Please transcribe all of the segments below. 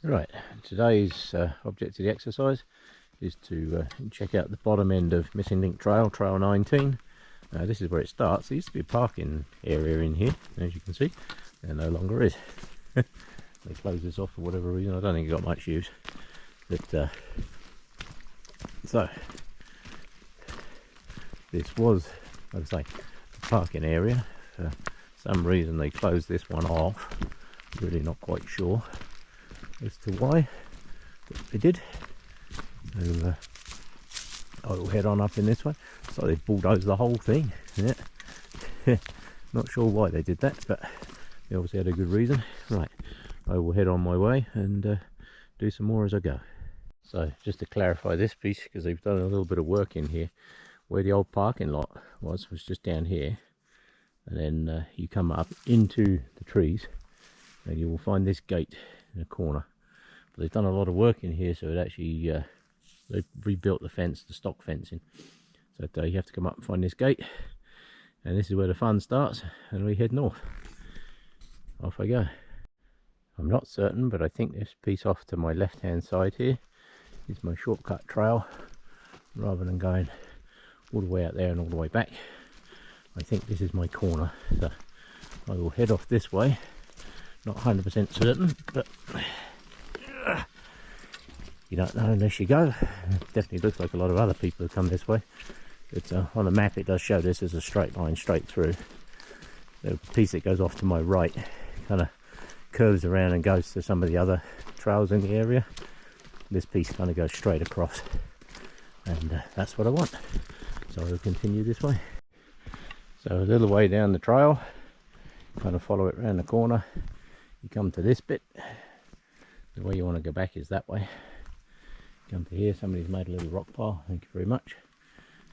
Right, today's object of the exercise is to check out the bottom end of Missing Link Trail, Trail 19. This is where it starts. There used to be a parking area in here, as you can see. There no longer is. They closed this off for whatever reason. I don't think it got much use. But so this was, like I say, a parking area. For some reason they closed this one off. Really not quite sure as to why, but they did. So I will head on up in this way. So they bulldozed the whole thing. Yeah. Not sure why they did that, but they obviously had a good reason. Right, I will head on my way and do some more as I go. So just to clarify this piece, because they've done a little bit of work in here, where the old parking lot was just down here, and then you come up into the trees and you will find this gate in the corner. But they've done a lot of work in here, so it actually they've rebuilt the fence, the stock fencing, so you have to come up and find this gate, and this is where the fun starts, and we head north. Off I go. I'm not certain, but I think this piece off to my left hand side here is my shortcut trail, rather than going all the way out there and all the way back. I think this is my corner, so I will head off this way. Not 100% certain, but you don't know unless you go. It definitely looks like a lot of other people have come this way. But on the map it does show this as a straight line straight through. The piece that goes off to my right kind of curves around and goes to some of the other trails in the area. This piece kind of goes straight across, and that's what I want. So I will continue this way. So a little way down the trail, kind of follow it around the corner. You come to this bit. The way you want to go back is that way. Come to here, somebody's made a little rock pile, thank you very much.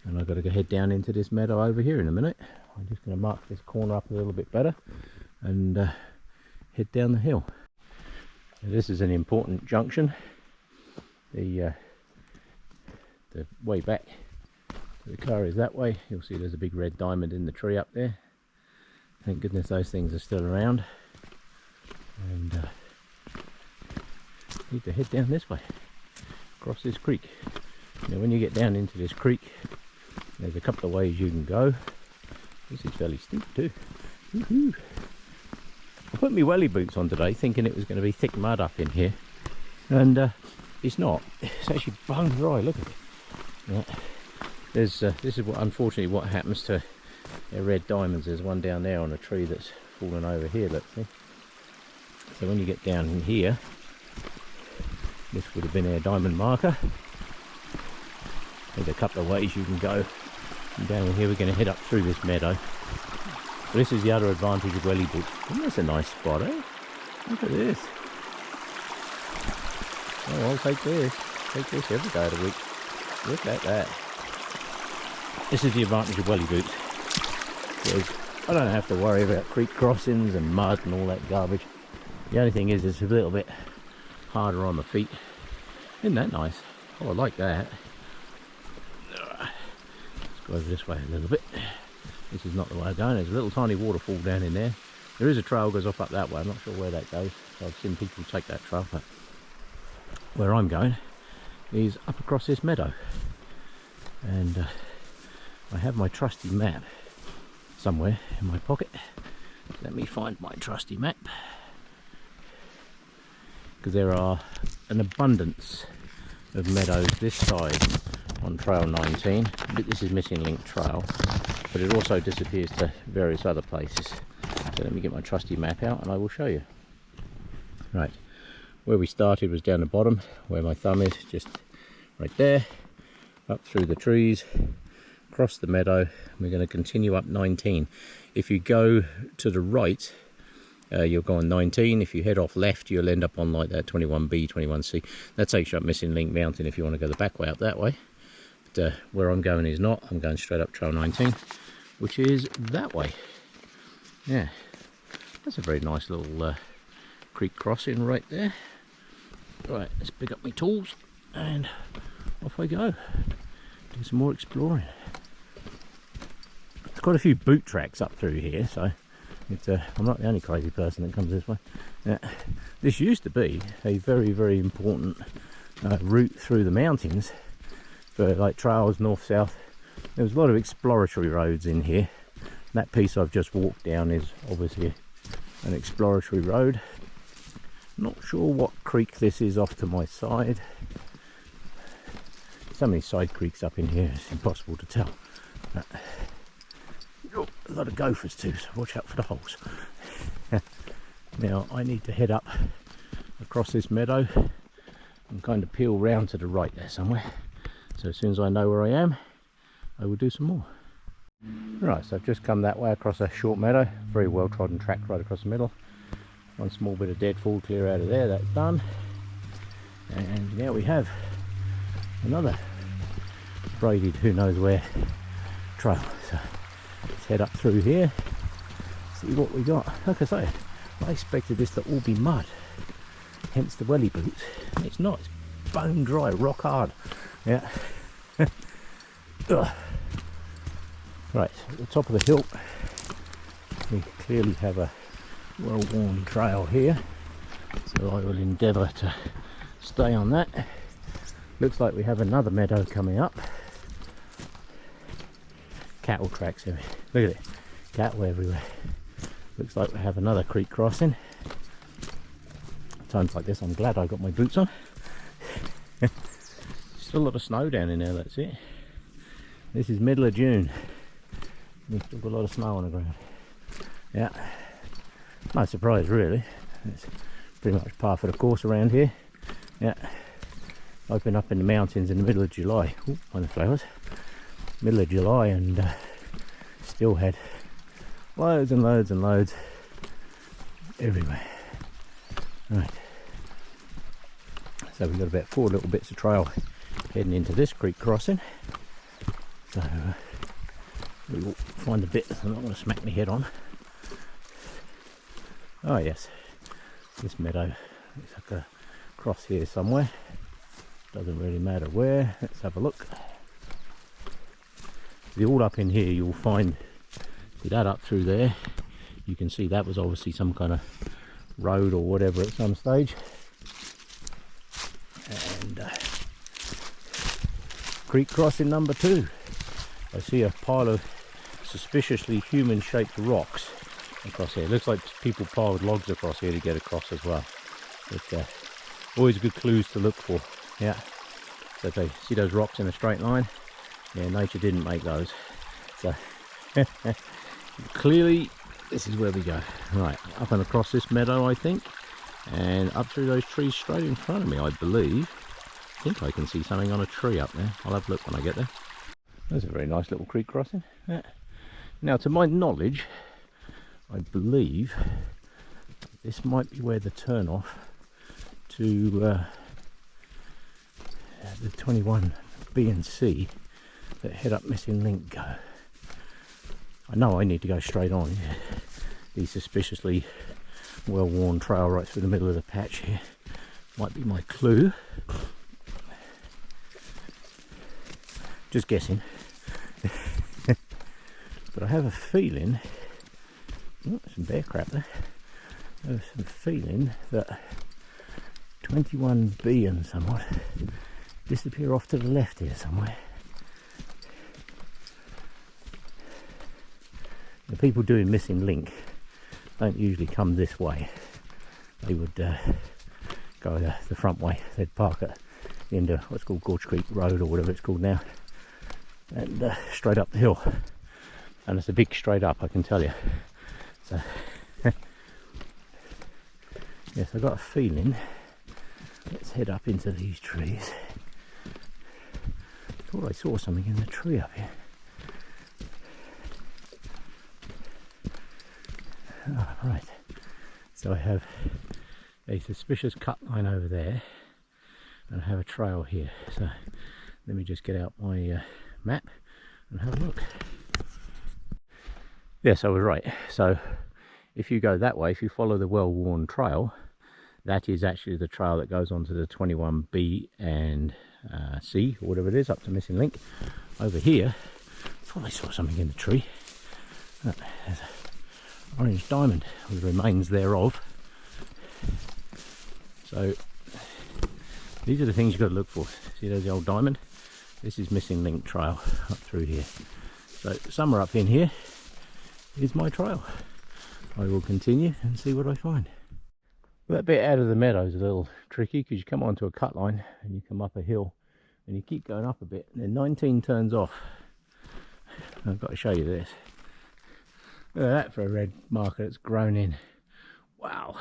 And I've got to go head down into this meadow over here in a minute. I'm just going to mark this corner up a little bit better and head down the hill. Now, this is an important junction. The way back to the car is that way. You'll see there's a big red diamond in the tree up there. Thank goodness those things are still around. And need to head down this way, across this creek. Now when you get down into this creek, there's a couple of ways you can go. This is fairly steep too. I put my welly boots on today thinking it was going to be thick mud up in here, and it's not. It's actually bone dry. Look at it. Yeah. There's this is what, unfortunately, what happens to red diamonds. There's one down there on a tree that's fallen over here. Let's see. So when you get down in here, this would have been our diamond marker. There's a couple of ways you can go. And down in here we're going to head up through this meadow. But this is the other advantage of welly boots. Oh, that's a nice spot, eh? Look at this. Oh, I'll take this. Take this every day of the week. Look at that. This is the advantage of welly boots. Because I don't have to worry about creek crossings and mud and all that garbage. The only thing is it's a little bit harder on the feet. Isn't that nice? Oh, I like that. Let's go over this way a little bit. This is not the way I'm going. There's a little tiny waterfall down in there. There is a trail that goes off up that way. I'm not sure where that goes. I've seen people take that trail, but where I'm going is up across this meadow. And I have my trusty map somewhere in my pocket. Let me find my trusty map, because there are an abundance of meadows this side on Trail 19. This is Missing Link Trail, but it also disappears to various other places. So let me get my trusty map out and I will show you. Right, where we started was down the bottom, where my thumb is, just right there, up through the trees, across the meadow. We're going to continue up 19. If you go to the right, you'll go on 19. If you head off left, you'll end up on like that 21B, 21C. That takes you up Missing Link Mountain if you want to go the back way up that way. But where I'm going is not. I'm going straight up Trail 19, which is that way. Yeah, that's a very nice little creek crossing right there. Right, let's pick up my tools and off I go. Do some more exploring. There's quite a few boot tracks up through here, so I'm not the only crazy person that comes this way. This used to be a very, very important route through the mountains for like trails north south. There was a lot of exploratory roads in here. That piece I've just walked down is obviously an exploratory road. Not sure what creek this is off to my side. So many side creeks up in here, it's impossible to tell. Oh, a lot of gophers too, so watch out for the holes. Now I need to head up across this meadow and kind of peel round to the right there somewhere. So as soon as I know where I am, I will do some more. Right, so I've just come that way across a short meadow, very well trodden track right across the middle. One small bit of deadfall clear out of there, that's done. And now we have another braided who knows where trail. So let's head up through here, see what we got. Like I say, I expected this to all be mud, hence the welly boots. It's not, it's bone dry, rock hard. Yeah. Right, at the top of the hill we clearly have a well-worn trail here, so I will endeavour to stay on that. Looks like we have another meadow coming up. Cattle tracks everywhere. Look at it, cattle everywhere. Looks like we have another creek crossing. Times like this I'm glad I got my boots on. Still a lot of snow down in there, that's it. This is middle of June. We've still got a lot of snow on the ground. Yeah, no surprise really. It's pretty much par for the course around here. Yeah, open up in the mountains in the middle of July. Ooh, on the flowers. Middle of July, and still had loads and loads and loads everywhere. Right, so we've got about 4 little bits of trail heading into this creek crossing. So we will find a bit I'm not going to smack my head on. Oh yes, this meadow looks like a cross here somewhere. Doesn't really matter where. Let's have a look. All up in here you'll find, see that up through there, you can see that was obviously some kind of road or whatever at some stage. And creek crossing number 2. I see a pile of suspiciously human shaped rocks across here. It looks like people piled logs across here to get across as well. But always good clues to look for. Yeah, so if they see those rocks in a straight line, yeah, nature didn't make those. So clearly this is where we go. Right, up and across this meadow I think, and up through those trees straight in front of me I believe. I think I can see something on a tree up there. I'll have a look when I get there. That's a very nice little creek crossing. Yeah. Now to my knowledge, I believe this might be where the turn off to the 21B and C that head up Missing Link go. I know I need to go straight on. Yeah. The suspiciously well-worn trail right through the middle of the patch here might be my clue. Just guessing. But I have a feeling, oh, some bear crap there. I have some feeling that 21B and somewhat disappear off to the left here somewhere. The people doing Missing Link don't usually come this way. They would go the front way. They'd park at the end of what's called Gorge Creek Road or whatever it's called now, and straight up the hill. And it's a big straight up, I can tell you. So yes, I've got a feeling. Let's head up into these trees. Thought I saw something in the tree up here. Oh, right, so I have a suspicious cut line over there, and I have a trail here. So let me just get out my map and have a look. Yes, I was right. So if you go that way, if you follow the well-worn trail, that is actually the trail that goes onto the 21B and C, or whatever it is, up to Missing Link. Over here, I thought I saw something in the tree. There's an orange diamond, with the remains thereof. So these are the things you've got to look for. See, there's the old diamond. This is missing link trail up through here. So somewhere up in here is my trail. I will continue and see what I find. Well, that bit out of the meadow is a little tricky because you come onto a cut line and you come up a hill and you keep going up a bit and then 19 turns off. I've got to show you this. Look at that for a red marker that's grown in. Wow.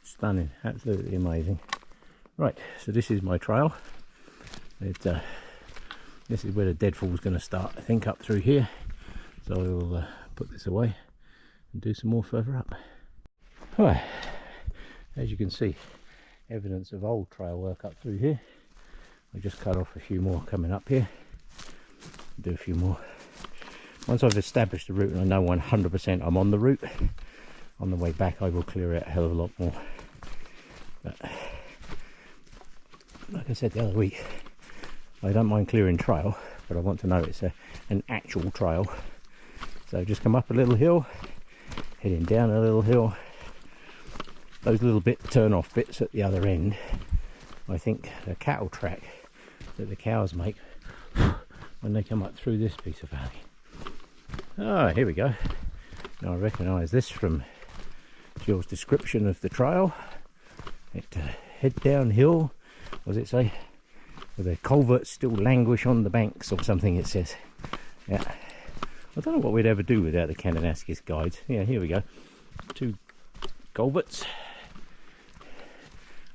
Stunning, absolutely amazing. Right, so this is my trail. This is where the deadfall is going to start, I think, up through here. So I will put this away and do some more further up. Right, as you can see, evidence of old trail work up through here. I just cut off a few more coming up here. Do a few more. Once I've established the route and I know 100% I'm on the route, on the way back I will clear it a hell of a lot more. But like I said the other week, I don't mind clearing trail, but I want to know it's an actual trail. So just come up a little hill, heading down a little hill. Those little turn off bits at the other end, I think the cattle track that the cows make when they come up through this piece of valley. Oh, here we go. Now I recognise this from Jill's description of the trail. It head downhill, what does it say? With the culverts still languish on the banks or something, it says. Yeah. I don't know what we'd ever do without the Kananaskis guides. Yeah, here we go. 2 culverts.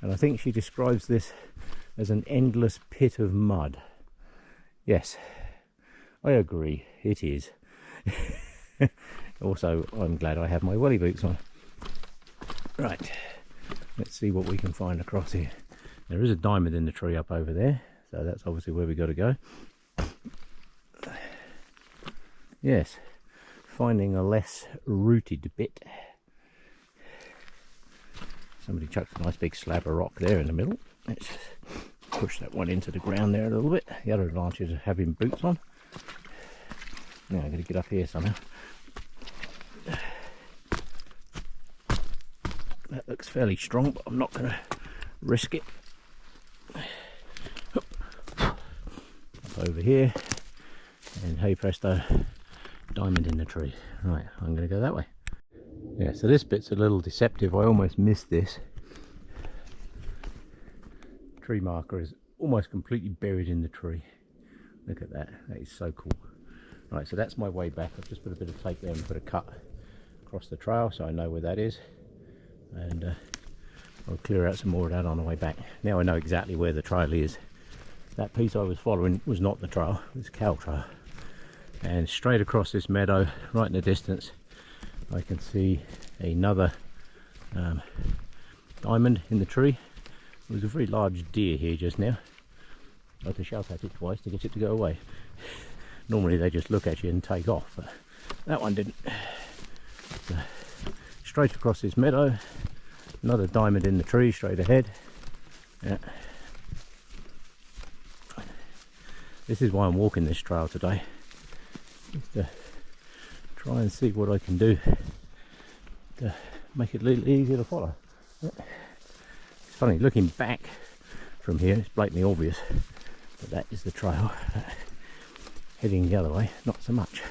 And I think she describes this as an endless pit of mud. Yes, I agree, it is. Also, I'm glad I have my welly boots on. Right, let's see what we can find across here. There is a diamond in the tree up over there, so that's obviously where we got to go. Yes, finding a less rooted bit. Somebody chucked a nice big slab of rock there in the middle. Let's push that one into the ground there a little bit. The other advantage of having boots on. Now I'm going to get up here somehow. That looks fairly strong, but I'm not going to risk it. Up over here, and hey presto, diamond in the tree. Right, I'm going to go that way. Yeah, so this bit's a little deceptive. I almost missed this. Tree marker is almost completely buried in the tree. Look at that, that is so cool. Right, so that's my way back. I've just put a bit of tape there and put a cut across the trail so I know where that is. And I'll clear out some more of that on the way back. Now I know exactly where the trail is. That piece I was following was not the trail, it was cow trail. And straight across this meadow, right in the distance, I can see another diamond in the tree. There was a very large deer here just now. I had to shout at it twice to get it to go away. Normally they just look at you and take off, but that one didn't. So, straight across this meadow, another diamond in the tree straight ahead. Yeah. This is why I'm walking this trail today, just to try and see what I can do to make it a little easier to follow. Yeah. It's funny, looking back from here, it's blatantly obvious, but that is the trail. Heading the other way, not so much.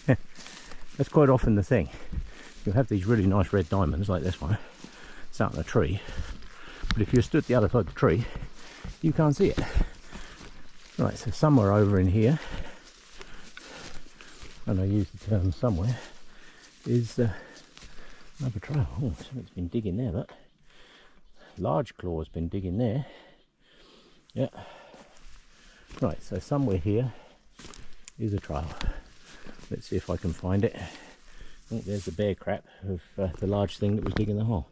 That's quite often the thing. You'll have these really nice red diamonds like this one sat on a tree, but if you're stood the other side of the tree you can't see it. Right, so somewhere over in here, and I use the term somewhere, is another trail. Oh, something's been digging there, look. Large claw's been digging there. Yeah. Right, so somewhere here is a trail. Let's see if I can find it. Oh, there's the bear crap of the large thing that was digging the hole.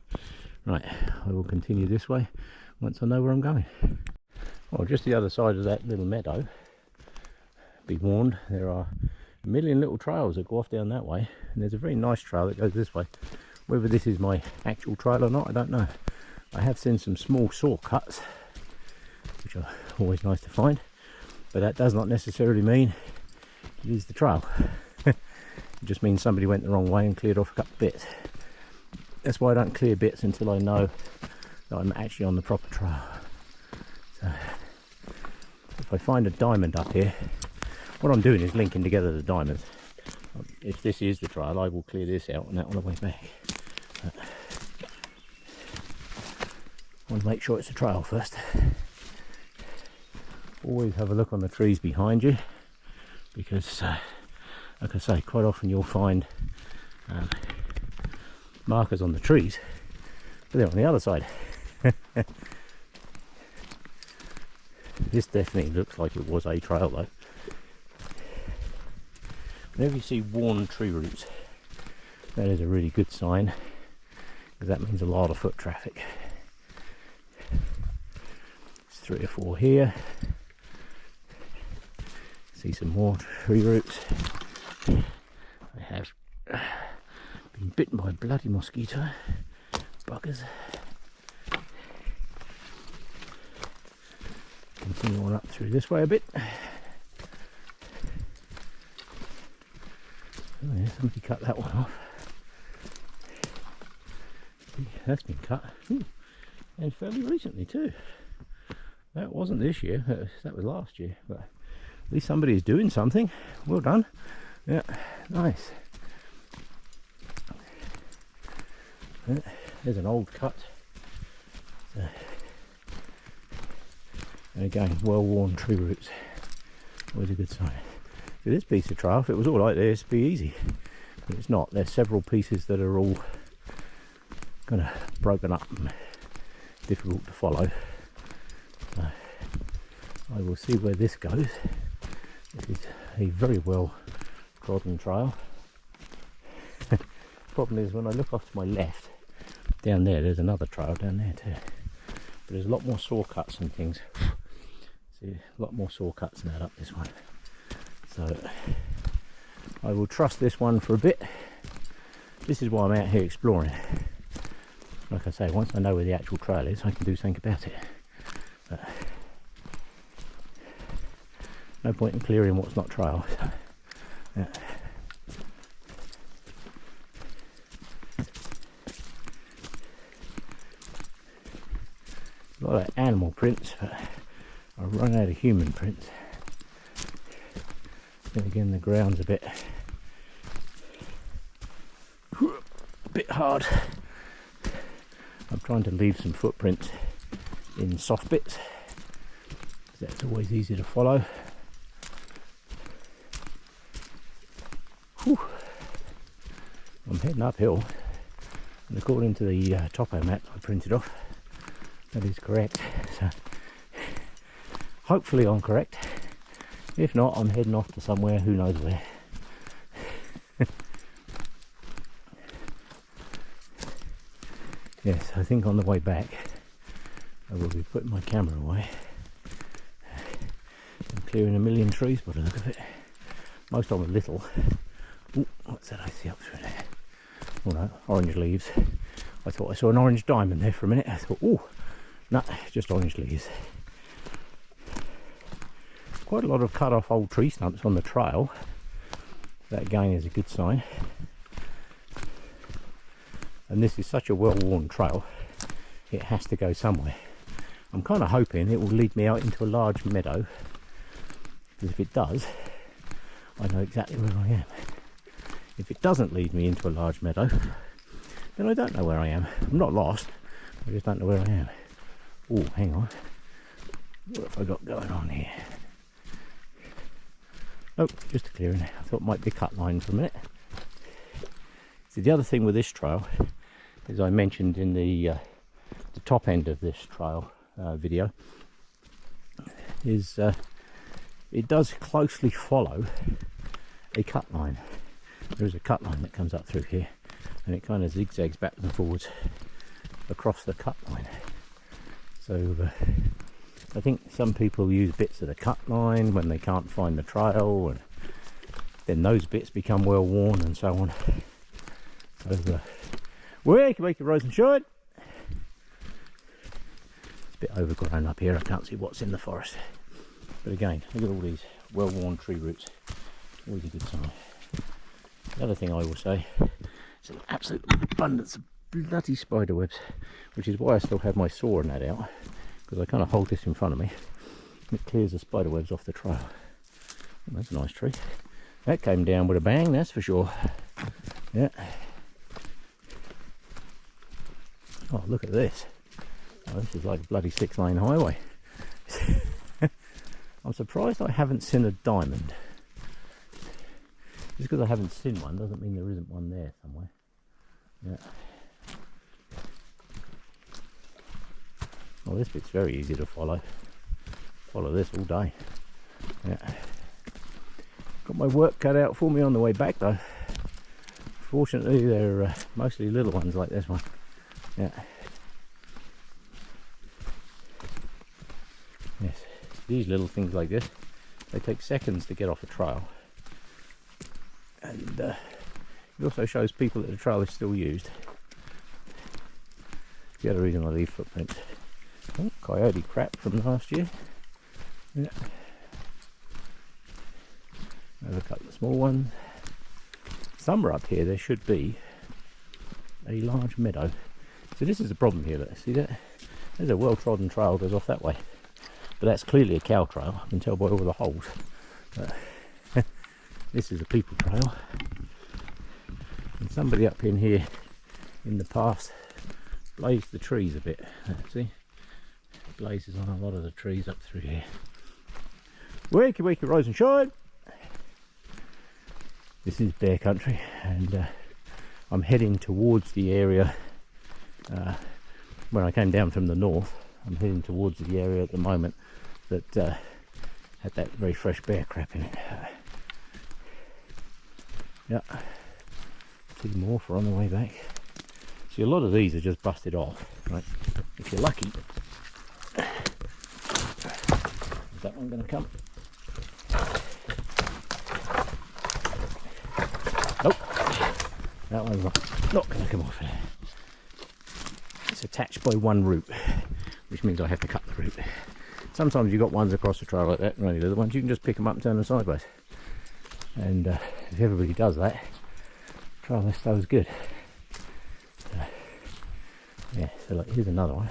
Right, I will continue this way once I know where I'm going. Well, just the other side of that little meadow, be warned, there are a million little trails that go off down that way, and there's a very nice trail that goes this way. Whether this is my actual trail or not, I don't know. I have seen some small saw cuts, which are always nice to find, but that does not necessarily mean it is the trail. It just means somebody went the wrong way and cleared off a couple of bits. That's why I don't clear bits until I know that I'm actually on the proper trail. So if I find a diamond up here, what I'm doing is linking together the diamonds. If this is the trail, I will clear this out and that on the way back. But I want to make sure it's a trail first. Always have a look on the trees behind you, because like I say, quite often you'll find markers on the trees, but they're on the other side. This definitely looks like it was a trail though. Whenever you see worn tree roots, that is a really good sign, because that means a lot of foot traffic. There's 3 or 4 here. See some more tree roots. I have been bitten by a bloody mosquito. Buggers. Continue on up through this way a bit. Oh yeah, somebody cut that one off. See, that's been cut. Ooh, and fairly recently too. That wasn't this year, that was last year. But at least somebody is doing something. Well done. Yeah, nice. There's an old cut. And again, well-worn tree roots. Always a good sign. So this piece of trail, if it was all like this, it'd be easy. But it's not. There's several pieces that are all kind of broken up and difficult to follow. So I will see where this goes. This is a very well trodden trail. Problem is, when I look off to my left, down there's another trail down there too. But there's a lot more saw cuts and things. See, a lot more saw cuts than that up this one. So I will trust this one for a bit. This is why I'm out here exploring. Like I say, once I know where the actual trail is, I can do something about it. But no point in clearing what's not trail. So, yeah. A lot of animal prints, but I've run out of human prints. Then again, the ground's a bit hard. I'm trying to leave some footprints in soft bits, because that's always easy to follow. Whew. I'm heading uphill, and according to the topo map I printed off, that is correct. So hopefully I'm correct. If not, I'm heading off to somewhere, who knows where. Yes, I think on the way back I will be putting my camera away. I'm clearing a million trees by the look of it. Most of them are little. Ooh, what's that I see up through there? Oh no, orange leaves. I thought I saw an orange diamond there for a minute. I thought, oh, no, just orange leaves. Quite a lot of cut off old tree stumps on the trail. That again is a good sign. And this is such a well-worn trail, it has to go somewhere. I'm kind of hoping it will lead me out into a large meadow, because if it does, I know exactly where I am. If it doesn't lead me into a large meadow, then I don't know where I am. I'm not lost, I just don't know where I am. Oh, hang on. What have I got going on here? Oh, just a clearing. I thought it might be a cut line for a minute. So the other thing with this trail, as I mentioned in the top end of this trail video, is it does closely follow a cut line. There is a cut line that comes up through here, and it kind of zigzags back and forwards across the cut line. So I think some people use bits of the cut line when they can't find the trail, and then those bits become well worn and so on. So well, you can make your rise and shine. It's a bit overgrown up here, I can't see what's in the forest. But again, look at all these well-worn tree roots. Always a good sign. The other thing I will say, it's an absolute abundance of bloody spider webs, which is why I still have my saw and that out, because I kind of hold this in front of me. It clears the spider webs off the trail. Oh, that's a nice tree. That came down with a bang, that's for sure. Yeah. Oh, look at this. Oh, this is like a bloody 6-lane highway. I'm surprised I haven't seen a diamond. Just because I haven't seen one doesn't mean there isn't one there somewhere. Yeah. Well, this bit's very easy to follow. Follow this all day. Yeah. Got my work cut out for me on the way back though. Fortunately, they're mostly little ones like this one. Yeah. Yes. These little things like this, they take seconds to get off a trail. And it also shows people that the trail is still used. The other reason I leave footprints. Oh, coyote crap from last year. Yeah. There's a couple of small ones. Somewhere up here there should be a large meadow. So this is the problem here. See that? There's a well-trodden trail goes off that way. But that's clearly a cow trail. I can tell by all the holes. But this is a people trail. And somebody up in here in the past blazed the trees a bit. See? Blazes on a lot of the trees up through here. Wakey wakey rise and shine! This is bear country, and I'm heading towards the area. When I came down from the north, I'm heading towards the area at the moment that had that very fresh bear crap in it. Yeah, see more for on the way back. See, a lot of these are just busted off, right? If you're lucky. Is that one going to come? Nope, that one's not going to come off there. It's attached by one root, which means I have to cut the root. Sometimes you've got ones across the trail like that, and only the other ones you can just pick them up and turn them sideways. And if everybody does that, the trail is so good. Yeah, so like here's another one.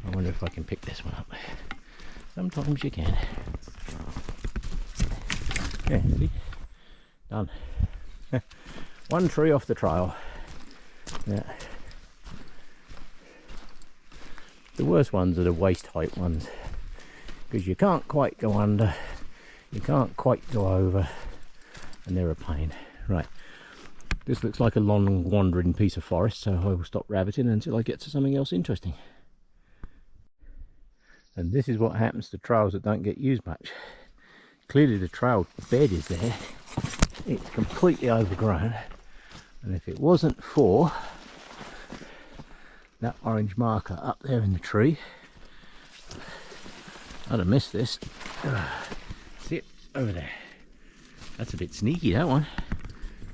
I wonder if I can pick this one up. Sometimes you can. Yeah, see? Done. One tree off the trail. Yeah. The worst ones are the waist height ones, because you can't quite go under, you can't quite go over, and they're a pain. Right, this looks like a long wandering piece of forest, so I will stop rabbiting until I get to something else interesting. And this is what happens to trails that don't get used much. Clearly the trail bed is there, it's completely overgrown, and if it wasn't for that orange marker up there in the tree, I'd have missed this. See it over there? That's a bit sneaky, that one.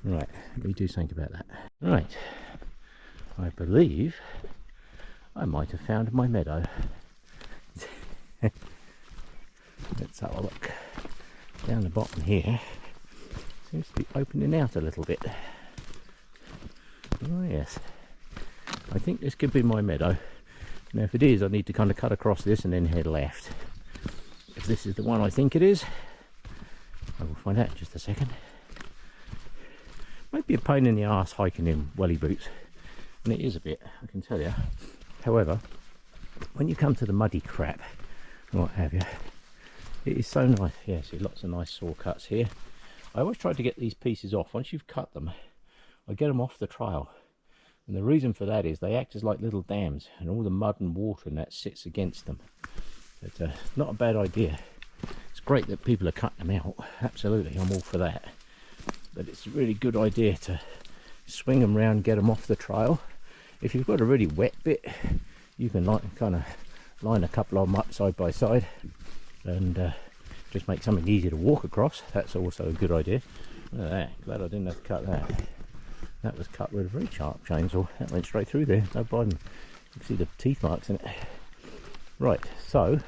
Right, let me do something about that. Right, I believe I might have found my meadow. Let's have a look. Down the bottom here, seems to be opening out a little bit. Oh yes. I think this could be my meadow. Now if it is, I need to kind of cut across this and then head left. If this is the one I think it is, I will find out in just a second. Might be a pain in the arse hiking in welly boots, and it is a bit, I can tell you. However, when you come to the muddy crap, what have you, it is so nice. Yeah, see lots of nice saw cuts here. I always try to get these pieces off. Once you've cut them, I get them off the trail. And the reason for that is they act as like little dams, and all the mud and water and that sits against them. It's not a bad idea. It's great that people are cutting them out. Absolutely, I'm all for that. But it's a really good idea to swing them around, get them off the trail. If you've got a really wet bit, you can kind of line a couple of them up side by side and just make something easy to walk across. That's also a good idea. Look at that. Glad I didn't have to cut that. That was cut with a very sharp chainsaw. That went straight through there. No problem. You can see the teeth marks in it. Right, so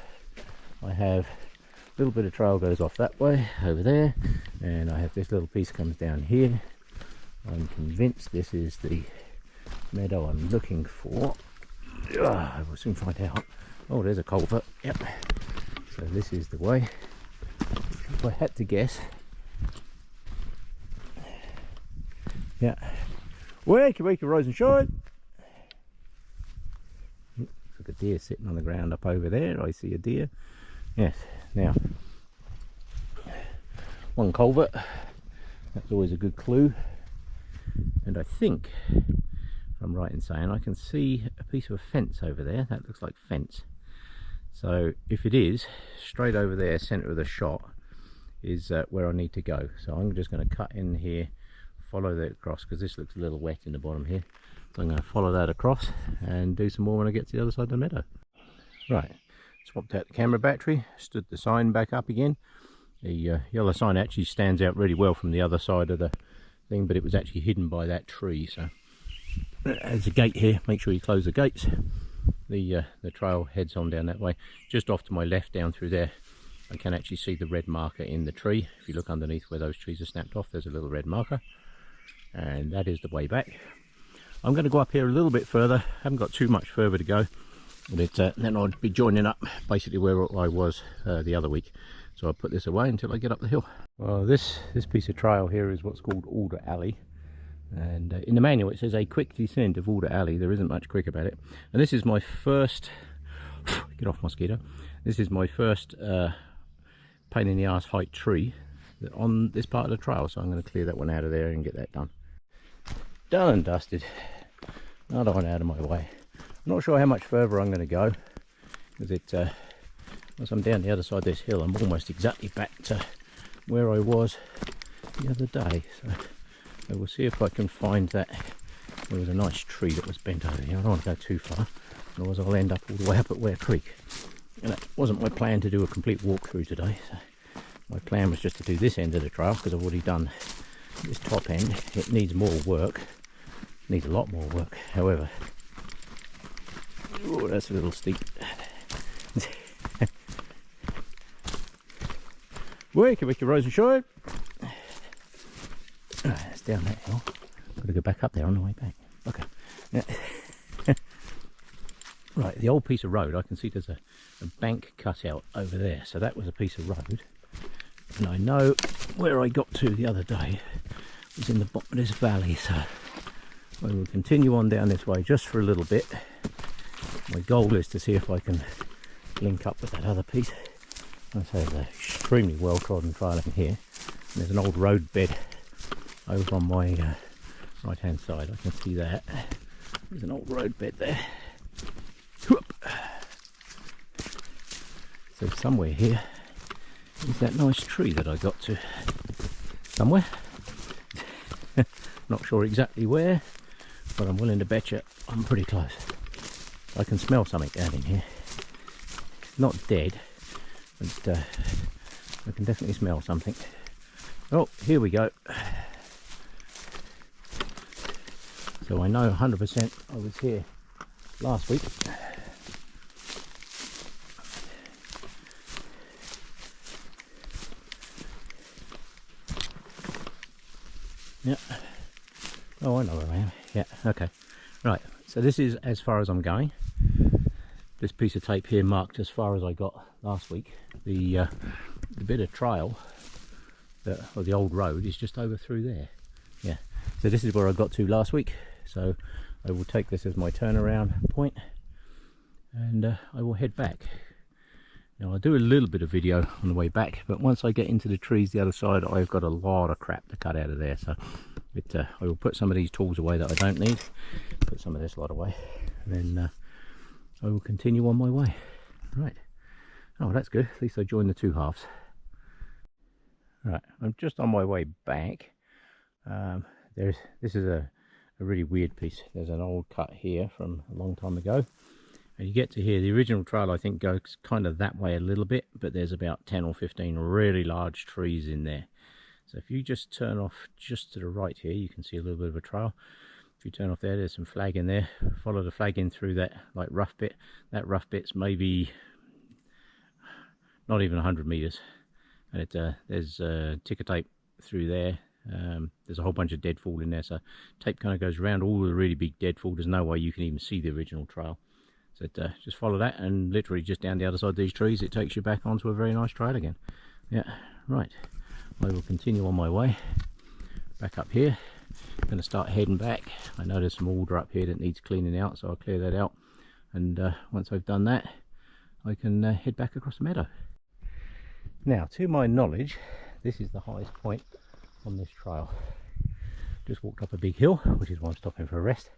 I have a little bit of trail goes off that way, over there, and I have this little piece comes down here. I'm convinced this is the meadow I'm looking for. I will soon find out. Oh, there's a culvert. Yep. So this is the way. If I had to guess. Yeah. Wakey, wakey, rise and shine. Looks like a deer sitting on the ground up over there. I see a deer. Yes. Now, one culvert. That's always a good clue. And I think, if I'm right in saying, I can see a piece of a fence over there. That looks like fence. So if it is, straight over there, centre of the shot, is where I need to go. So I'm just going to cut in here, follow that across, because this looks a little wet in the bottom here. So I'm going to follow that across and do some more when I get to the other side of the meadow. Right, swapped out the camera battery, stood the sign back up again. The yellow sign actually stands out really well from the other side of the thing, but it was actually hidden by that tree. So there's a gate here, make sure you close the gates. The trail heads on down that way. Just off to my left down through there, I can actually see the red marker in the tree. If you look underneath where those trees are snapped off, there's a little red marker, and that is the way back. I'm going to go up here a little bit further. Haven't got too much further to go, but then I'll be joining up basically where I was the other week. So I'll put this away until I get up the hill. Well, this piece of trail here is what's called Alder Alley. And in the manual it says a quick descent of Alder Alley. There isn't much quick about it. And this is my first get off mosquito. This is my first pain in the arse height tree on this part of the trail, so I'm going to clear that one out of there and get that done and dusted. Another one out of my way. I'm not sure how much further I'm going to go, because once I'm down the other side of this hill, I'm almost exactly back to where I was the other day. So I will see if I can find that. There was a nice tree that was bent over here. I don't want to go too far, otherwise I'll end up all the way up at Ware Creek. And it wasn't my plan to do a complete walkthrough today. So my plan was just to do this end of the trail, because I've already done this top end. It needs more work. It needs a lot more work. However, oh, that's a little steep. Wakey, rise and shine. It's down that hill. Got to go back up there on the way back. Okay. Yeah. Right, the old piece of road, I can see there's a bank cut out over there. So that was a piece of road. And I know where I got to the other day was in the bottom of this valley. So I will continue on down this way just for a little bit. My goal is to see if I can link up with that other piece. I say there's an extremely well trodden trail in here. And there's an old road bed over on my right hand side. I can see that. There's an old road bed there. So somewhere here is that nice tree that I got to. Somewhere. Not sure exactly where, but I'm willing to bet you I'm pretty close. I can smell something down in here. Not dead, but I can definitely smell something. Oh, here we go. So I know 100% I was here last week. Yeah. Oh, I know where I am. Yeah, okay. Right, so this is as far as I'm going. This piece of tape here marked as far as I got last week. The bit of trail, or the old road, is just over through there. Yeah, so this is where I got to last week. So I will take this as my turnaround point, and I will head back. Now I'll do a little bit of video on the way back, but once I get into the trees the other side, I've got a lot of crap to cut out of there. So I will put some of these tools away that I don't need, put some of this lot away, and then I will continue on my way. Right. Oh, that's good. At least I joined the two halves. Right, I'm just on my way back. This is a really weird piece. There's an old cut here from a long time ago. And you get to here, the original trail I think goes kind of that way a little bit, but there's about 10 or 15 really large trees in there. So if you just turn off just to the right here, you can see a little bit of a trail. If you turn off there, there's some flag in there. Follow the flag in through that like rough bit. That rough bit's maybe not even 100 meters. And there's ticker tape through there. There's a whole bunch of deadfall in there, so tape kind of goes around all the really big deadfall. There's no way you can even see the original trail. So just follow that, and literally just down the other side of these trees it takes you back onto a very nice trail again. Yeah, right, I will continue on my way back up here. I'm going to start heading back. I know there's some alder up here that needs cleaning out, so I'll clear that out, and once I've done that I can head back across the meadow. Now, to my knowledge, this is the highest point on this trail. Just walked up a big hill, which is why I'm stopping for a rest.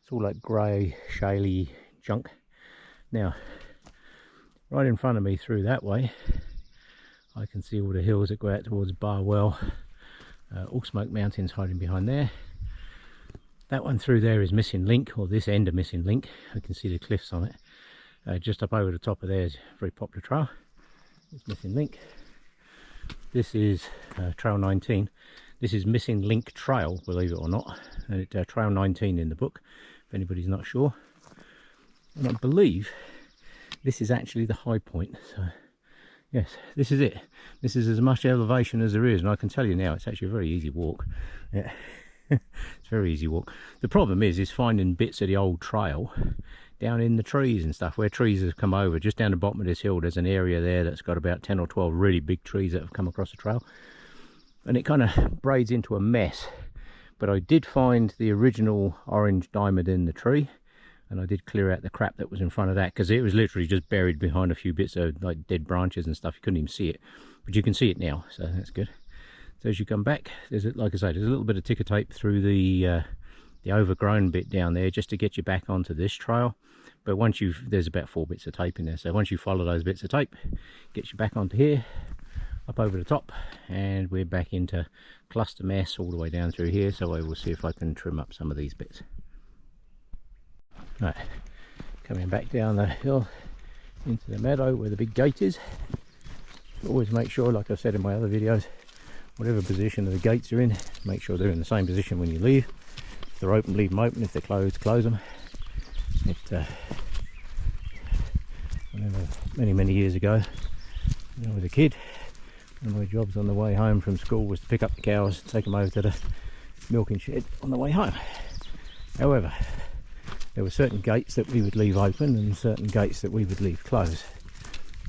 It's all like grey, shaly junk. Now, right in front of me through that way, I can see all the hills that go out towards Barwell. All Smoke Mountains hiding behind there. That one through there is Missing Link, or this end of Missing Link. I can see the cliffs on it. Just up over the top of there is a very popular trail. It's Missing Link. This is Trail 19. This is Missing Link Trail, believe it or not. And it's Trail 19 in the book, if anybody's not sure. And I believe this is actually the high point. So yes, this is it. This is as much elevation as there is, and I can tell you now, it's actually a very easy walk. Yeah, it's a very easy walk. The problem is finding bits of the old trail down in the trees and stuff, where trees have come over. Just down the bottom of this hill, there's an area there that's got about 10 or 12 really big trees that have come across the trail, and it kind of braids into a mess. But I did find the original orange diamond in the tree, and I did clear out the crap that was in front of that, because it was literally just buried behind a few bits of like dead branches and stuff. You couldn't even see it, but you can see it now, so that's good. So as you come back, there's, like I say, there's a little bit of ticker tape through the overgrown bit down there just to get you back onto this trail. But once there's about 4 bits of tape in there, so once you follow those bits of tape, gets you back onto here, up over the top, and we're back into cluster mess all the way down through here. So I will see if I can trim up some of these bits. Right, coming back down the hill into the meadow where the big gate is. Always make sure, like I've said in my other videos, whatever position the gates are in, make sure they're in the same position when you leave. If they're open, leave them open. If they're closed, close them. I remember many years ago, when I was a kid, one of my jobs on the way home from school was to pick up the cows, take them over to the milking shed on the way home. However, there were certain gates that we would leave open and certain gates that we would leave closed,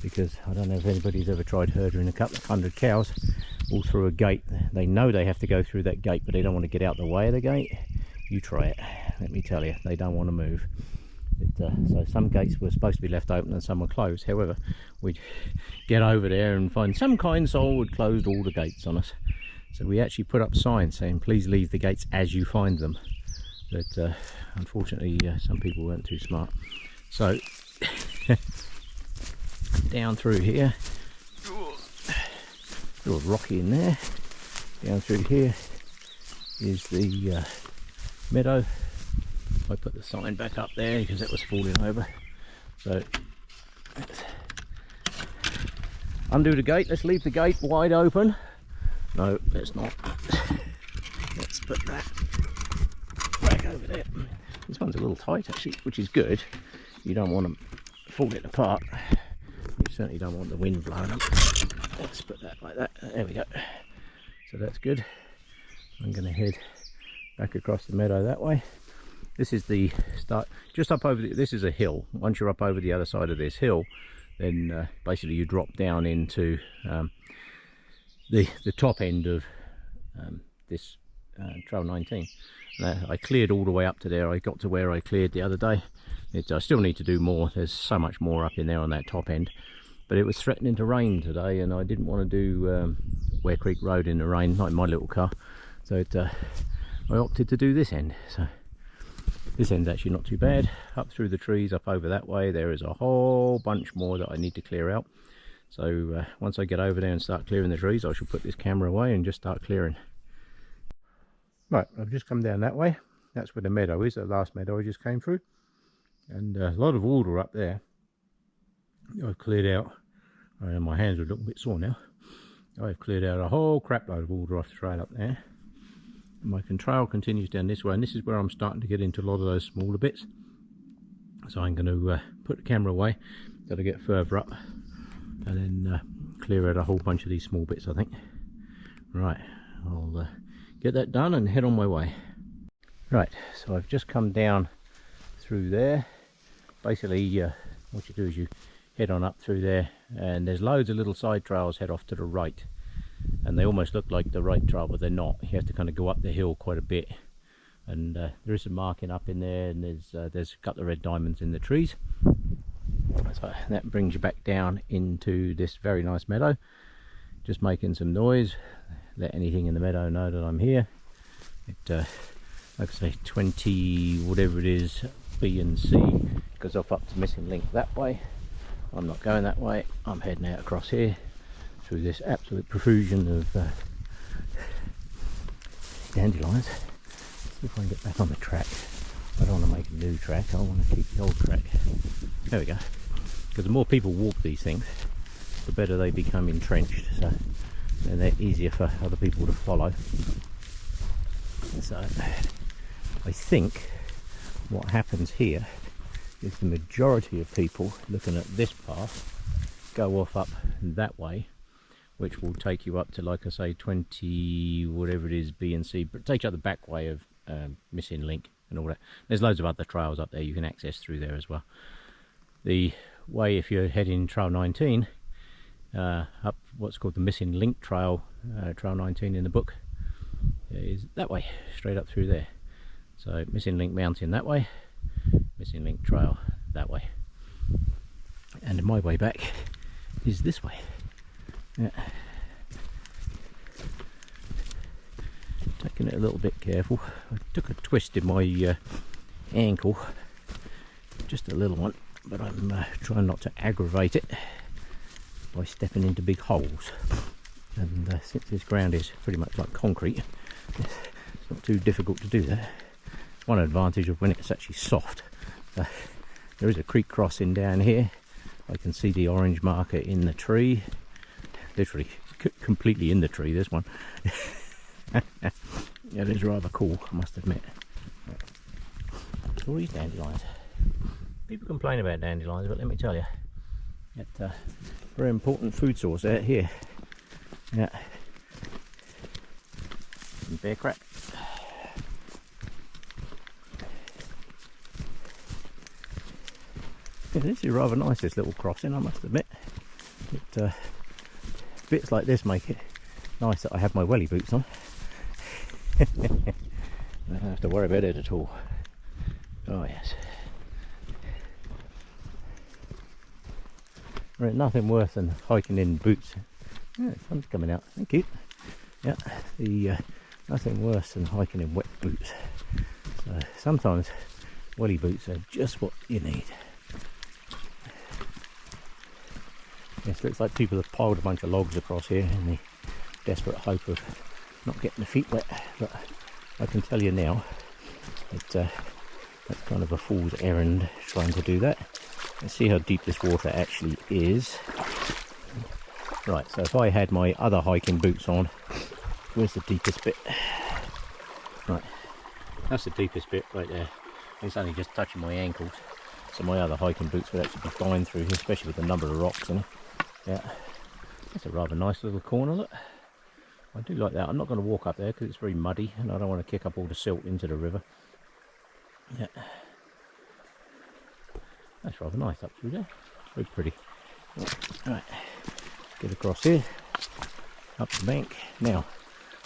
because I don't know if anybody's ever tried herding a couple of 100 cows all through a gate. They know they have to go through that gate, but they don't want to get out the way of the gate. You try it, let me tell you, they don't want to move. So some gates were supposed to be left open and some were closed. However, we'd get over there and find some kind soul had closed all the gates on us. So we actually put up signs saying please leave the gates as you find them. But unfortunately some people weren't too smart. So down through here, a little rocky in there. Down through here is the meadow. I put the sign back up there because it was falling over. So let's undo the gate. Let's leave the gate wide open. No, let's not. Let's put that back over there. This one's a little tight actually, which is good. You don't want them falling apart. You certainly don't want the wind blowing them. Let's put that like that. There we go. So that's good. I'm going to head back across the meadow that way. This is the start, just up over this is a hill. Once you're up over the other side of this hill, then basically you drop down into the top end of this Trail 19. I cleared all the way up to there. I got to where I cleared the other day. I still need to do more. There's so much more up in there on that top end. But it was threatening to rain today, and I didn't want to do Ware Creek Road in the rain, not in my little car. So I opted to do this end. So this end's actually not too bad. Up through the trees, up over that way, there is a whole bunch more that I need to clear out. So once I get over there and start clearing the trees, I shall put this camera away and just start clearing. Right, I've just come down that way. That's where the meadow is, the last meadow I just came through. And a lot of alder up there. I've cleared out, my hands are a little bit sore now. I've cleared out a whole crap load of alder off the trail up there. My trail continues down this way, and this is where I'm starting to get into a lot of those smaller bits. So I'm going to put the camera away, got to get further up, and then clear out a whole bunch of these small bits, I think. Right, I'll get that done and head on my way. Right, so I've just come down through there. Basically what you do is you head on up through there, and there's loads of little side trails head off to the right, and they almost look like the right trail, but they're not. You have to kind of go up the hill quite a bit, and there is some marking up in there, and there's a couple of red diamonds in the trees. So that brings you back down into this very nice meadow, just making some noise, let anything in the meadow know that I'm here. It like I say, 20 whatever it is B and C goes off up to Missing Link that way. I'm not going that way, I'm heading out across here through this absolute profusion of dandelions. See if I can get back on the track. I don't want to make a new track, I want to keep the old track. There we go. Because the more people walk these things, the better they become entrenched, so then they're easier for other people to follow. So I think what happens here is the majority of people looking at this path go off up that way, which will take you up to, like I say, 20 whatever it is B and C, but it takes you up the back way of Missing Link and all that. There's loads of other trails up there you can access through there as well. The way, if you're heading Trail 19 up what's called the Missing Link Trail, Trail 19 in the book, is that way, straight up through there. So Missing Link Mountain that way, Missing Link Trail that way, and my way back is this way. Yeah. Taking it a little bit careful. I took a twist in my ankle, just a little one, but I'm trying not to aggravate it by stepping into big holes. And since this ground is pretty much like concrete, it's not too difficult to do that. One advantage of when it's actually soft. There is a creek crossing down here. I can see the orange marker in the tree, literally completely in the tree, this one. Yeah, it is rather cool, I must admit. All these dandelions. People complain about dandelions, but let me tell you, it's a very important food source out here. Yeah. Some bear crap. Yeah, this is rather nice, this little crossing, I must admit. Bits like this make it nice that I have my welly boots on. I don't have to worry about it at all. Oh yes. Right, nothing worse than hiking in boots. Yeah, the sun's coming out, thank you. Yeah, nothing worse than hiking in wet boots. So sometimes welly boots are just what you need. Yes, looks like people have piled a bunch of logs across here in the desperate hope of not getting the feet wet, but I can tell you now that that's kind of a fool's errand trying to do that. Let's see how deep this water actually is. Right, so if I had my other hiking boots on, where's the deepest bit? Right, that's the deepest bit right there. It's only just touching my ankles, so my other hiking boots would actually be fine through here, especially with the number of rocks in it. Yeah, that's a rather nice little corner, look. I do like that. I'm not going to walk up there because it's very muddy and I don't want to kick up all the silt into the river. Yeah, that's rather nice up through there. Very pretty. Right, get across here, up the bank. Now,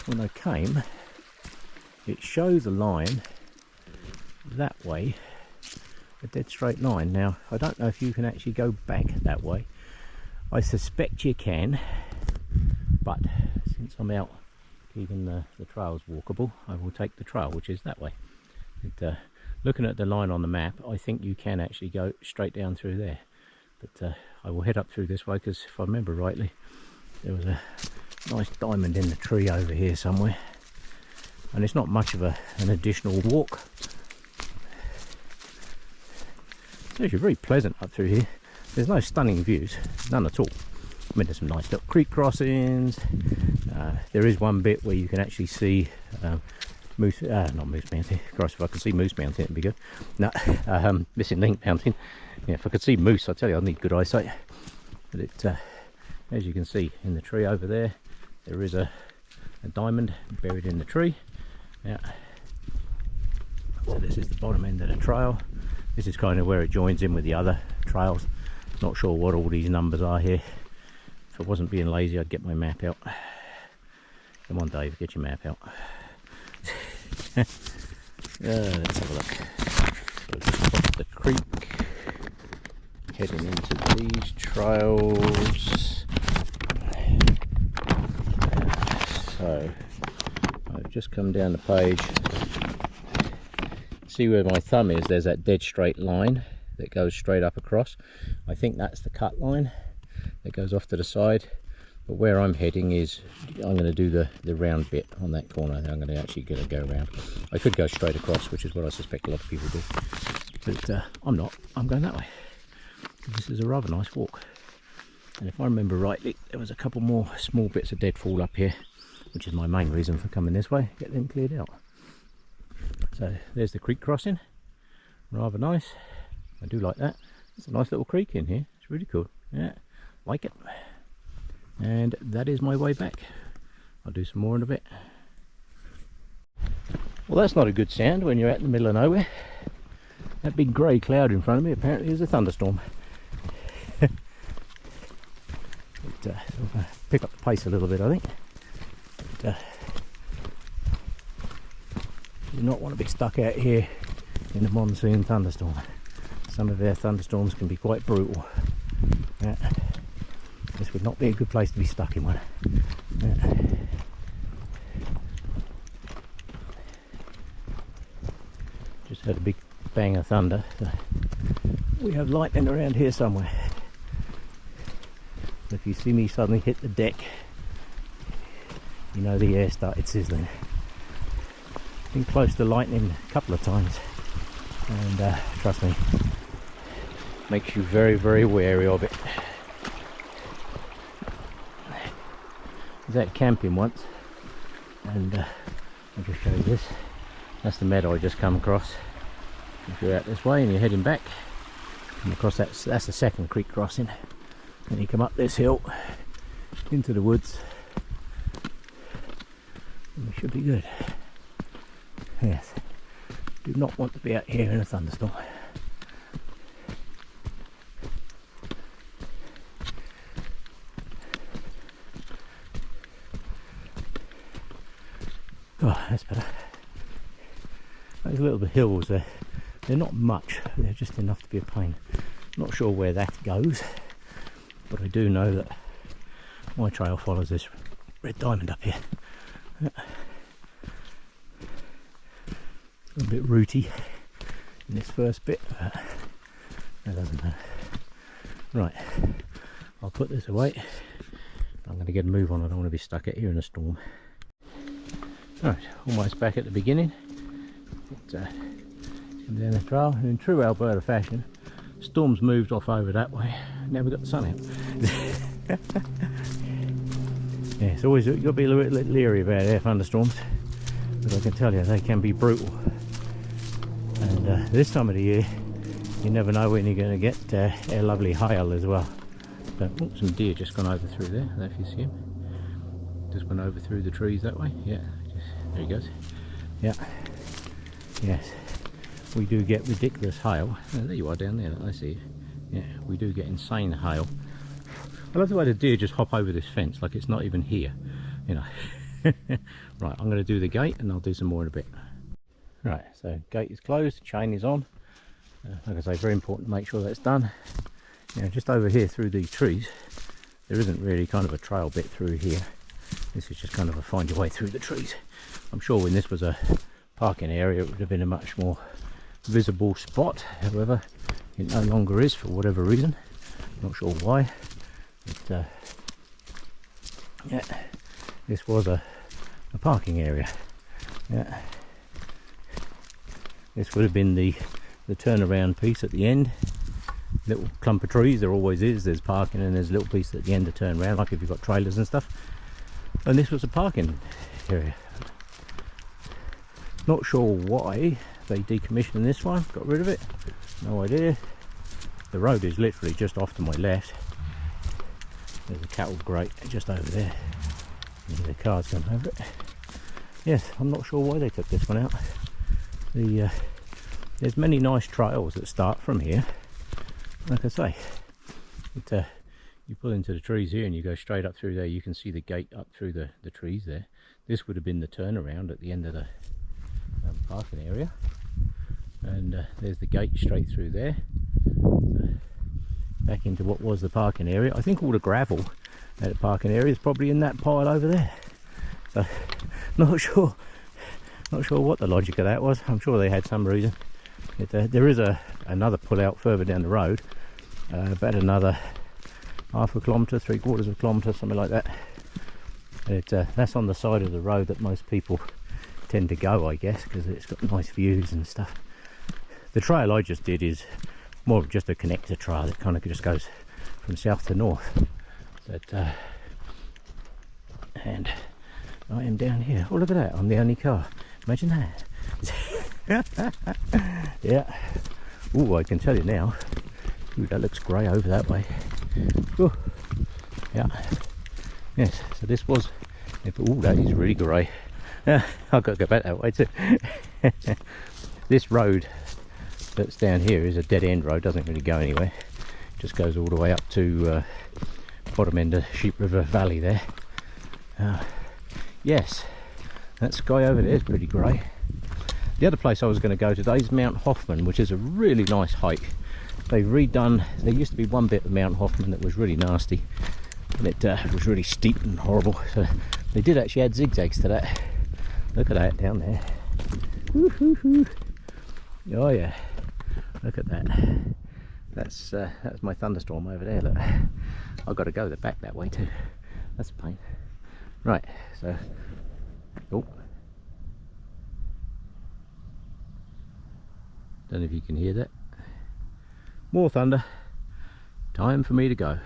when I came, it shows a line that way, a dead straight line. Now, I don't know if you can actually go back that way. I suspect you can, but since I'm out keeping the trails walkable, I will take the trail, which is that way. And, looking at the line on the map, I think you can actually go straight down through there. But I will head up through this way, because if I remember rightly, there was a nice diamond in the tree over here somewhere. And it's not much of an additional walk. It's actually very pleasant up through here. There's no stunning views, none at all. I mean, there's some nice little creek crossings. There is one bit where you can actually see Moose, not Moose Mountain. Christ, if I could see Moose Mountain, it'd be good. No, Missing Link Mountain. Yeah, if I could see moose, I tell you, I need good eyesight. But it, as you can see in the tree over there, there is a a diamond buried in the tree. Yeah. So this is the bottom end of the trail. This is kind of where it joins in with the other trails. Not sure what all these numbers are here. If I wasn't being lazy, I'd get my map out. Come on, Dave, get your map out. Let's have a look. So just across the creek, heading into these trails. So I've just come down the page. See where my thumb is, there's that dead straight line that goes straight up across. I think that's the cut line that goes off to the side. But where I'm heading is, I'm going to do the round bit on that corner. I'm going to actually go around. I could go straight across, which is what I suspect a lot of people do. But I'm not. I'm going that way. This is a rather nice walk. And if I remember rightly, there was a couple more small bits of deadfall up here, which is my main reason for coming this way. Get them cleared out. So there's the creek crossing. Rather nice. I do like that. It's a nice little creek in here. It's really cool. Yeah, like it. And that is my way back. I'll do some more in a bit. Well, that's not a good sound when you're out in the middle of nowhere. That big grey cloud in front of me apparently is a thunderstorm. Pick up the pace a little bit, I think. But, you do not want to be stuck out here in a monsoon thunderstorm. Some of their thunderstorms can be quite brutal. Yeah. This would not be a good place to be stuck in one. Yeah. Just had a big bang of thunder. So we have lightning around here somewhere. If you see me suddenly hit the deck, you know the air started sizzling. Been close to lightning a couple of times, and trust me, makes you very, very wary of it. I was out camping once, and I'll just show you this. That's the meadow I just come across. If you're out this way and you're heading back, come across that's the second creek crossing. Then you come up this hill into the woods, and we should be good. Yes, do not want to be out here in a thunderstorm. Oh, that's better. Those little hills, they're not much, they're just enough to be a pain. Not sure where that goes, but I do know that my trail follows this red diamond up here. A bit rooty in this first bit, but that doesn't matter. Right, I'll put this away. I'm going to get a move on. I don't want to be stuck out here in a storm. Right, almost back at the beginning. Come down the trail, and in true Alberta fashion, storms moved off over that way. Now we've got the sun out. Yeah, it's always, you've got to be a little bit leery about air thunderstorms, but I can tell you they can be brutal. And this time of the year, you never know when you're going to get a lovely hail as well. So, some deer just gone over through there. I don't know if you see him. Just went over through the trees that way. Yeah, there he goes. Yeah. Yes. We do get ridiculous hail. Oh, there you are down there. I see you. Yeah, we do get insane hail. I love the way the deer just hop over this fence like it's not even here. You know. Right, I'm going to do the gate and I'll do some more in a bit. Right, so gate is closed, chain is on. Like I say, very important to make sure that's done. You know, just over here through these trees, there isn't really kind of a trail bit through here. This is just kind of a find your way through the trees. I'm sure when this was a parking area, it would have been a much more visible spot. However, it no longer is for whatever reason. Not sure why. But yeah, this was a parking area. Yeah. This would have been the turnaround piece at the end. Little clump of trees, there always is. There's parking and there's a little piece at the end to turn around, like if you've got trailers and stuff. And this was a parking area. Not sure why they decommissioned this one, got rid of it. No idea. The road is literally just off to my left. There's a cattle grate just over there. The car's gone over it. Yes, I'm not sure why they took this one out. There's many nice trails that start from here. Like I say, you pull into the trees here and you go straight up through there. You can see the gate up through the trees there. This would have been the turnaround at the end of the parking area. And there's the gate straight through there. Back into what was the parking area. I think all the gravel at the parking area is probably in that pile over there. So, not sure what the logic of that was. I'm sure they had some reason. There is another pull out further down the road, about another half a kilometre, 3/4 of a kilometre, something like that. That's on the side of the road that most people tend to go, I guess, because it's got nice views and stuff. The trail I just did is more of just a connector trail that kind of just goes from south to north. And I am down here. Oh, look at that, I'm the only car. Imagine that. Yeah. Oh, I can tell you now. Ooh, that looks grey over that way. Ooh. Yeah. Yes, so this was... Oh, that is really grey. I've got to go back that way too. This road that's down here is a dead end road, doesn't really go anywhere. Just goes all the way up to bottom end of Sheep River Valley there. Yes, that sky over there is pretty grey. The other place I was going to go today is Mount Hoffman, which is a really nice hike. They've redone, there used to be one bit of Mount Hoffman that was really nasty, and it was really steep and horrible, so they did actually add zigzags to that. Look at that down there. Woo-hoo-hoo. Oh yeah, look at that. That's my thunderstorm over there. Look, I've got to go back that way too. That's a pain. Right, so oh, don't know if you can hear that. More thunder. Time for me to go.